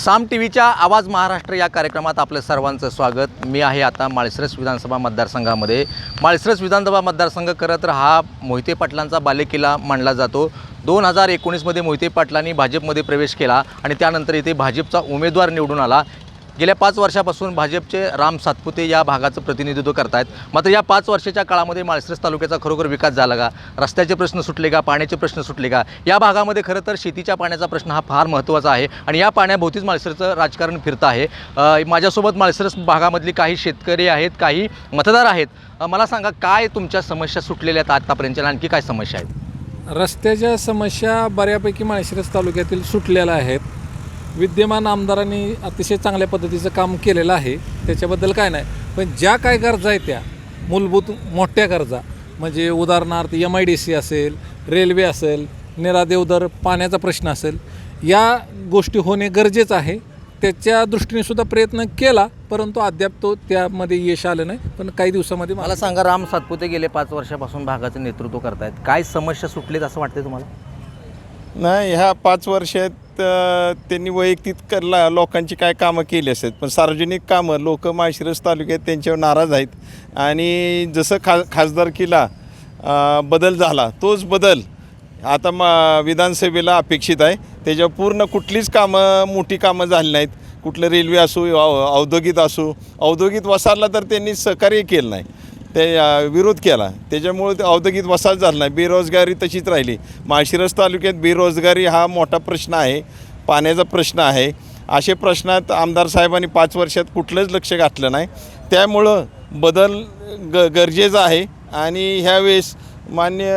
साम टीव्हीच्या आवाज महाराष्ट्र या कार्यक्रमात आपलं सर्वांचं स्वागत। मी आहे आता माळशिरस विधानसभा मतदारसंघामध्ये। माळशिरस विधानसभा मतदारसंघ खरं तर हा मोहिते पाटलांचा बालेकिल्ला मानला जातो। 2019 मध्ये मोहिते पाटलांनी भाजपमध्ये प्रवेश केला आणि त्यानंतर इथे भाजपचा उमेदवार निवडून आला। गेल्या 5 वर्षापासून भाजपचे राम सातपुते या भागाचं प्रतिनिधित्व करतात। मात्र या 5 वर्षाच्या काळामध्ये माळशिरस तालुक्याचा खरोखर विकास झाला का? रस्त्याचे प्रश्न सुटले का? पाण्याचे प्रश्न सुटले का? या भागामध्ये खरं तर शेतीच्या पाण्याचा प्रश्न हा फार महत्त्वाचा आहे आणि या पाण्याभोवतीच माळशिरसचं राजकारण फिरतं आहे। माझ्यासोबत माळशिरस भागामधली काही शेतकरी आहेत, काही मतदार आहेत। मला सांगा, काय तुमच्या समस्या सुटलेल्या आहेत आतापर्यंत, आणखी काय समस्या आहेत? रस्त्याच्या समस्या बऱ्यापैकी माळशिरस तालुक्यातील सुटलेल्या आहेत। विद्यमान आमदारांनी अतिशय चांगल्या पद्धतीचं काम केलेलं आहे, त्याच्याबद्दल काय नाही। पण ज्या काय गरजा आहेत त्या मूलभूत मोठ्या गरजा, म्हणजे उदाहरणार्थ MIDC असेल, रेल्वे असेल, निरादेवदर पाण्याचा प्रश्न असेल, या गोष्टी होणे गरजेचं आहे। त्याच्या दृष्टीनेसुद्धा प्रयत्न केला, परंतु अद्याप तो त्यामध्ये यश आलं नाही। पण काही दिवसामध्ये मला सांगा, राम सातपुते गेले 5 वर्षापासून भागाचं नेतृत्व करतायत, काय समस्या सुटलीत असं वाटते तुम्हाला? नाही, ह्या 5 वर्षात त्यांनी वैयक्तिक लोकांची काय कामं केली असतात, पण सार्वजनिक कामं लोक माळशिरस तालुक्यात त्यांच्यावर नाराज आहेत। आणि जसं खासदारकीला बदल झाला, तोच बदल आता विधानसभेला अपेक्षित आहे। त्याच्यावर पूर्ण कुठलीच मोठी कामं झाली नाहीत। कुठलं रेल्वे असो, औद्योगिक वसाहतला तर त्यांनी सहकार्य केलं नाही, ते विरोध केला, त्याच्यामुळे ते औद्योगिक वसाहत झाला नाही। बेरोजगारी तशीच राहिली। माळशिरस तालुक्यात बेरोजगारी हा मोठा प्रश्न आहे, पाण्याचा प्रश्न आहे। असे प्रश्नात आमदार साहेबांनी 5 वर्षात कुठलंच लक्ष घातलं नाही, त्यामुळं बदल गरजेचा आहे। आणि ह्यावेळेस माननीय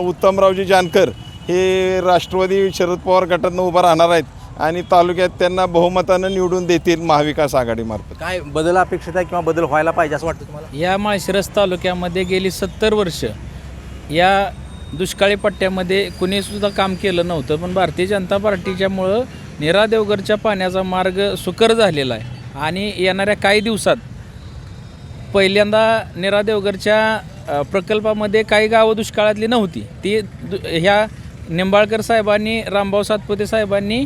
उत्तमरावजी जानकर हे राष्ट्रवादी शरद पवार गटातनं उभा राहणार आहेत आणि तालुक्यात त्यांना बहुमतानं निवडून देतील महाविकास आघाडीमार्फत। काय बदल अपेक्षित आहे किंवा बदल व्हायला पाहिजे असं वाटतं तुम्हाला? या माळशिरस तालुक्यामध्ये गेली 70 वर्ष या दुष्काळी पट्ट्यामध्ये कुणीसुद्धा काम केलं नव्हतं, पण भारतीय जनता पार्टीच्यामुळं निरादेवगरच्या पाण्याचा मार्ग सुकर झालेला आहे। आणि येणाऱ्या काही दिवसात पहिल्यांदा निरादेवगरच्या प्रकल्पामध्ये काही गावं दुष्काळातली नव्हती, ती ह्या निंबाळकर साहेबांनी, रामभाऊ सातपुते साहेबांनी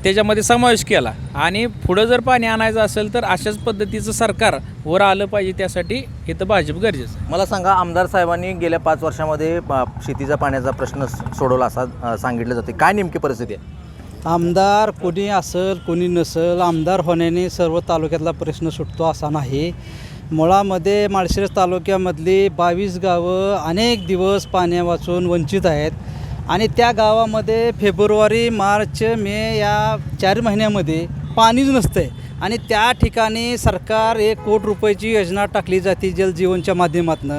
त्याच्यामध्ये समावेश केला। आणि पुढं जर पाणी आणायचं असेल तर अशाच पद्धतीचं सरकार वर आलं पाहिजे, त्यासाठी इथं भाजप गरजेचं आहे। मला सांगा, आमदार साहेबांनी गेल्या 5 वर्षामध्ये शेतीचा पाण्याचा प्रश्न सोडवला असं सांगितलं जाते, काय नेमकी परिस्थिती आहे? आमदार कोणी असेल कोणी नसेल, आमदार होण्याने सर्व तालुक्यातला प्रश्न सुटतो असा नाही। मुळामध्ये माळशिरस तालुक्यामधली 22 गावं अनेक दिवस पाण्या वाचून वंचित आहेत आणि त्या गावामध्ये फेब्रुवारी, मार्च, मे या 4 महिन्यामध्ये पाणीच नसतं आहे। आणि त्या ठिकाणी सरकार 1 कोटी रुपयाची योजना टाकली जाते जलजीवनच्या माध्यमातून।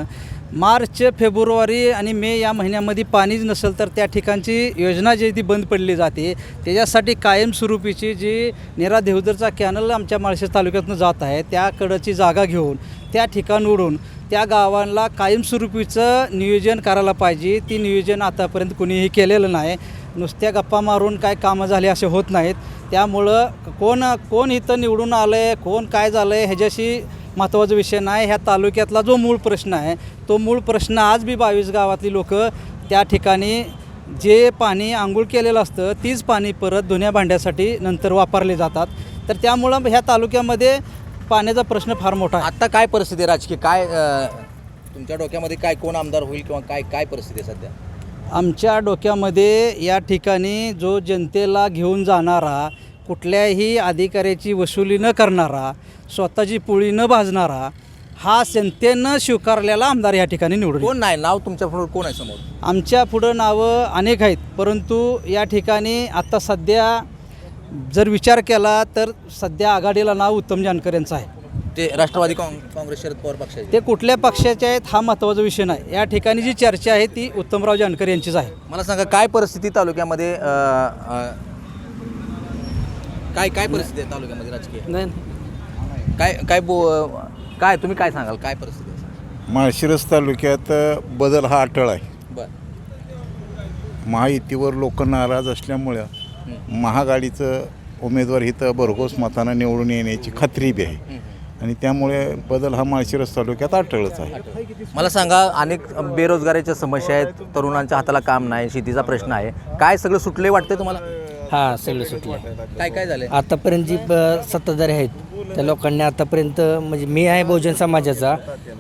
मार्च, फेब्रुवारी आणि मे या महिन्यामध्ये पाणीच नसेल तर त्या ठिकाणची योजना जी ती बंद पडली जाते। त्याच्यासाठी कायमस्वरूपीची जी निरादेवदरचा कॅनल आमच्या माळशिरस तालुक्यातून जात आहे, त्याकडची जागा घेऊन त्या ठिकाणवरून त्या गावांना कायमस्वरूपीचं नियोजन करायला पाहिजे। ती नियोजन आतापर्यंत कुणीही केलेलं नाही। नुसत्या गप्पा मारून काय कामं झाले असे होत नाहीत। त्यामुळं कोण इथं निवडून आलं आहे, कोण काय झालं आहे ह्याच्याशी महत्त्वाचा विषय नाही। ह्या तालुक्यातला जो मूळ प्रश्न आहे, तो मूळ प्रश्न आज बी 22 गावातली लोक त्या ठिकाणी जे पाणी आंघोळ केलेलं असतं तीच पाणी परत धुण्या भांड्यासाठी नंतर वापरले जातात। तर त्यामुळं ह्या तालुक्यामध्ये पाण्याचा प्रश्न फार मोठा आहे। आता काय परिस्थिती आहे राजकीय? काय तुमच्या डोक्यामध्ये काय, कोण आमदार होईल किंवा काय परिस्थिती आहे सध्या? आमच्या डोक्यामध्ये या ठिकाणी जो जनतेला घेऊन जाणारा, कुठल्याही अधिकाऱ्याची वसुली न करणारा, स्वतःची पोळी न भाजणारा, हा जनतेनं स्वीकारलेला आमदार या ठिकाणी निवडून। कोण नाही नाव तुमच्या पुढे, कोण आहे समोर? आमच्या पुढं नावं अनेक आहेत, परंतु या ठिकाणी आता सध्या जर विचार केला तर सध्या आघाडीला नाव उत्तम जानकर यांचं आहे। ते राष्ट्रवादी काँग्रेस शरद पवार पक्षाचे? ते कुठल्या पक्षाचे आहेत हा महत्त्वाचा विषय नाही। या ठिकाणी जी चर्चा आहे ती उत्तमराव जानकर यांचीच आहे। मला सांगा, काय परिस्थिती तालुक्यामध्ये, काय परिस्थिती आहे तालुक्यामध्ये राजकीय? नाही, काय तुम्ही काय सांगाल, काय परिस्थिती आहे? माळशिरस तालुक्यात बदल हा अटळ आहे। बरं, महायुतीवर लोक नाराज असल्यामुळं महागाडीचं उमेदवार इथं भरघोस मतानं निवडून येण्याची खात्री बी आहे आणि त्यामुळे बदल हा माळशिरस तालुक्यात अटळच आहे। मला सांगा, अनेक बेरोजगारीच्या समस्या आहेत, तरुणांच्या हाताला काम नाही, शेतीचा प्रश्न आहे, काय सगळं सुटले वाटते तुम्हाला? हां सगळे सुटले. काय काय झालं? आतापर्यंत जी सत्ताधारी आहेत त्या लोकांनी आतापर्यंत म्हणजे मी आहे बहुजन समाजाचा,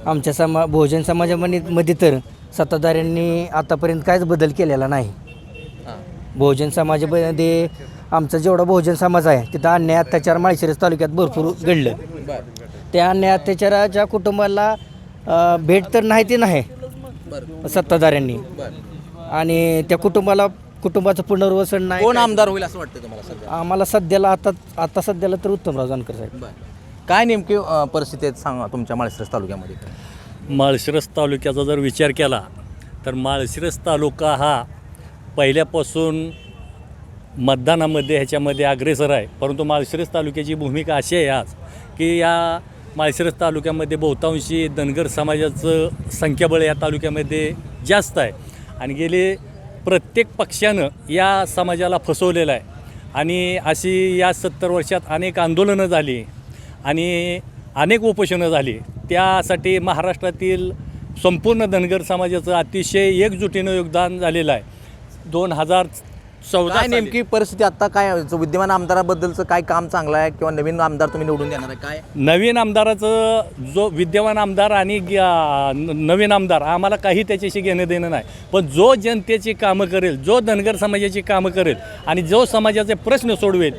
आमच्या बहुजन समाजामध्ये तर सत्ताधाऱ्यांनी आतापर्यंत काहीच बदल केलेला नाही. बहुजन समाजामध्ये आमचा जेवढा बहुजन समाज आहे तिथं अन्याय अत्याचार माळशिरस तालुक्यात भरपूर घडलं. त्या अन्याय अत्याचाराच्या कुटुंबाला भेट तर नाही ते नाही सत्ताधाऱ्यांनी, आणि त्या कुटुंबाचं पुनर्वसन नाही. कोण आमदार होईल असं वाटतं तुम्हाला सध्या? आम्हाला सध्याला आता सध्याला तर उत्तमराव जानकर साहेब. काय नेमकी परिस्थिती आहेत सांगा तुमच्या माळशिरस तालुक्यामध्ये? माळशिरस तालुक्याचा जर विचार केला तर माळशिरस तालुका हा पहिल्यापासून मतदानामध्ये ह्याच्यामध्ये अग्रेसर आहे. परंतु माळशिरस तालुक्याची भूमिका अशी आहे आज की या माळशिरस तालुक्यामध्ये बहुतांशी धनगर समाजाचं संख्याबळ या तालुक्यामध्ये जास्त आहे आणि गेले प्रत्येक पक्षानं या समाजाला फसवलेलं आहे. आणि अशी या 70 वर्षात अनेक आंदोलनं झाली आणि अनेक उपोषणं झाली. त्यासाठी महाराष्ट्रातील संपूर्ण धनगर समाजाचं अतिशय एकजुटीनं योगदान झालेलं आहे. 2014 काय नेमकी परिस्थिती आता काय विद्यमान आमदाराबद्दलचं काय काम चांगलं आहे किंवा नवीन आमदार तुम्ही निवडून देणार आहे? काय नवीन आमदाराचं जो विद्यमान आमदार आणि नवीन आमदार आम्हाला काही त्याच्याशी घेणं देणं नाही, पण जो जनतेची कामं करेल, जो धनगर समाजाची कामं करेल आणि जो समाजाचे प्रश्न सोडवेल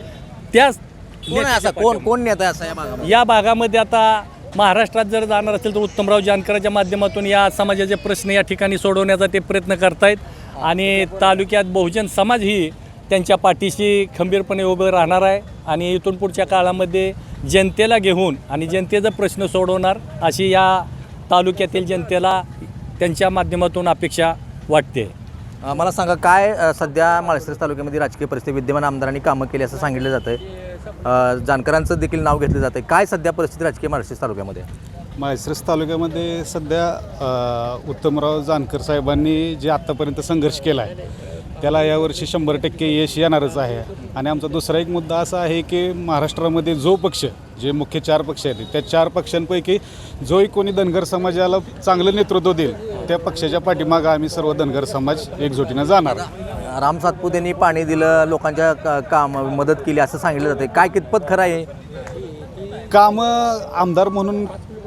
त्याच कोण आहे असा? कोण नेता आहे असा या भागामध्ये? या भागामध्ये आता महाराष्ट्रात जर जाणार असेल तर उत्तमराव जानकराच्या माध्यमातून या समाजाचे प्रश्न या ठिकाणी सोडवण्याचा ते प्रयत्न करतायत आणि तालुक्यात बहुजन समाज ही त्यांच्या पाठीशी खंबीरपणे उभं राहणार आहे आणि इथून पुढच्या काळामध्ये जनतेला घेऊन आणि जनतेचा प्रश्न सोडवणार अशी या तालुक्यातील जनतेला त्यांच्या माध्यमातून अपेक्षा वाटते. मला सांगा काय सध्या माळशिरस तालुक्यामध्ये राजकीय परिस्थिती विद्यमान आमदारांनी कामं केली असं सांगितलं जातं आहे. जानकरांचं देखील नाव घेतलं जातं आहे. काय सध्या परिस्थिती राजकीय माळशिरस तालुक्यामध्ये? माळशिरस तालुक्यामध्ये सध्या उत्तमराव जानकर साहेबांनी जे आत्तापर्यंत संघर्ष केला आहे त्याला यावर्षी 100% यश येणारच आहे. आणि आमचा दुसरा एक मुद्दा असा आहे की महाराष्ट्रामध्ये जो पक्ष जे मुख्य 4 पक्ष आहेत त्या 4 पक्षांपैकी जोही कोणी धनगर समाजाला चांगलं नेतृत्व देईल त्या पक्षाच्या पाठीमागं आम्ही सर्व धनगर समाज एकजुटीनं जाणार. राम सातपुत यांनी पाणी दिलं, लोकांच्या काम मदत केली असं सांगितलं जाते. काय कितपत खरं आहे? कामं आमदार म्हणून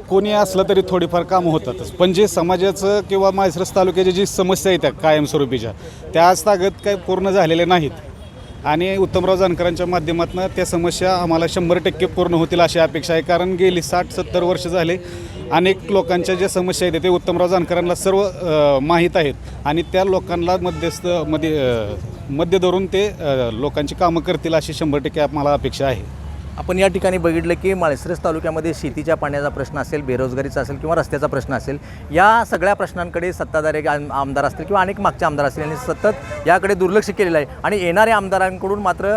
कोणी असलं तरी थोडीफार कामं होतातच, पण जे समाजाचं किंवा माळशिरस तालुक्याच्या जी समस्या आहेत त्या कायमस्वरूपीच्या त्या आज तागत काही पूर्ण झालेल्या नाहीत आणि उत्तमराव जानकरांच्या माध्यमातून त्या समस्या आम्हाला 100% पूर्ण होतील अशी अपेक्षा आहे. कारण गेली 60-70 वर्ष झाले अनेक लोकांच्या ज्या समस्या आहेत ते उत्तमराव जानकरांना सर्व माहीत आहेत आणि त्या लोकांना मध्य धरून ते लोकांची कामं करतील अशी 100% आम्हाला अपेक्षा आहे. आपण या ठिकाणी बघितलं की माळशिरस तालुक्यामध्ये शेतीच्या पाण्याचा प्रश्न असेल, बेरोजगारीचा असेल किंवा रस्त्याचा प्रश्न असेल, या सगळ्या प्रश्नांकडे सत्ताधारी आमदार असतील किंवा अनेक मागचे आमदार असतील यांनी सतत याकडे दुर्लक्ष केलेलं आहे आणि येणाऱ्या आमदारांकडून मात्र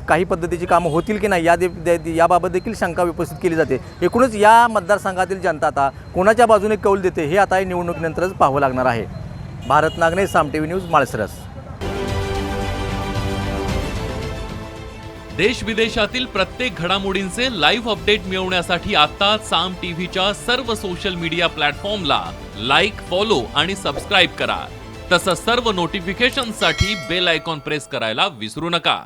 काही पद्धतीची कामं होतील की नाही याबाबत देखील शंका उपस्थित केली जाते. एकूणच या मतदारसंघातील जनता आता कोणाच्या बाजूने कौल देते हे आता निवडणुकीनंतरच पाहावं लागणार आहे. भारत नागणे, साम टीव्ही न्यूज, माळशिरस. देश विदेशातील प्रत्येक घडामोडींचे लाईव्ह अपडेट मिळवण्यासाठी आता साम टीव्हीच्या सर्व सोशल मीडिया प्लॅटफॉर्मला लाईक, फॉलो आणि सबस्क्राईब करा. तसंच सर्व नोटिफिकेशनसाठी बेल आयकॉन प्रेस करायला विसरू नका.